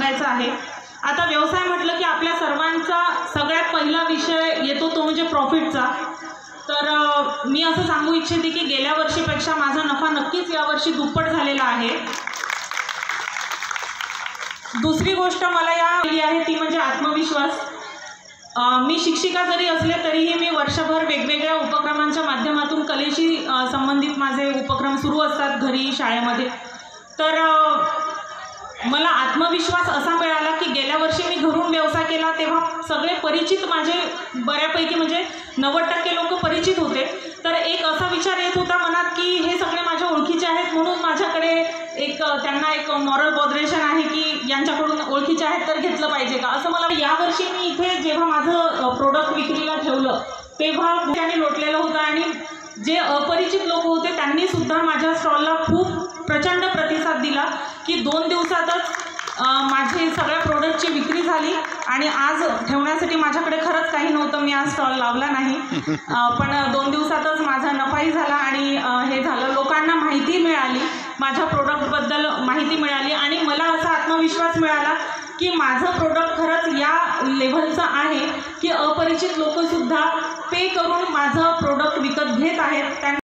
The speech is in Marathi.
सांगायचं आहे। आता व्यवसाय म्हटलं की आपल्या सर्वांचा सगळ्यात पहिला विषय येतो तो म्हणजे प्रॉफिटचा। तर मी असं सांगू इच्छिते की गेल्या वर्षीपेक्षा माझा नफा नक्कीच यावर्षी दुप्पट झालेला आहे। दुसरी गोष्ट मला याली आहे ती म्हणजे आत्मविश्वास। मी शिक्षिका जरी असले तरीही मी वर्षभर वेगवेगळ्या उपक्रमांच्या माध्यमातून कलेशी संबंधित माझे उपक्रम सुरू असतात घरी शाळेमध्ये। तर मला आत्मविश्वास असा मिळाला की गेल्या वर्षी मी घरून व्यवसाय केला तेव्हा सगळे परिचित माझे बऱ्यापैकी म्हणजे 90% लोक परिचित होते। तर एक असा विचार येत होता मनात की हे सगळे माझ्या ओळखीचे आहेत म्हणून माझ्याकडे त्यांना एक मॉरल बॉदरेशन आहे की यांच्याकडून ओळखीचे आहेत तर घेतलं पाहिजे का असं मला। यावर्षी मी इथे जेव्हा माझं प्रोडक्ट विक्रीला ठेवलं तेव्हा त्याने लोटलेलं होतं आणि जे अपरिचित लोक होते त्यांनी सुद्धा माझ्या स्टॉलला खूप प्रचंड प्रतिसाद दिला की 2 दिवसातच माझी सगळ्या प्रोडक्टची विक्री झाली आणि आज ठेवण्यासाठी माझ्याकडे खरंच काही नव्हतं, मी आज स्टॉल लावला नाही पण 2 दिवसातच माझा नफाही झाला आणि हे झालं, लोकांना माहिती मिळाली, माझ्या प्रोडक्टबद्दल माहिती मिळाली आणि मला असा आत्मविश्वास मिळाला की माझं प्रोडक्ट खरंच या लेव्हलचं आहे की अपरिचित लोकसुद्धा पे करून माझं प्रोडक्ट विकत घेत आहेत।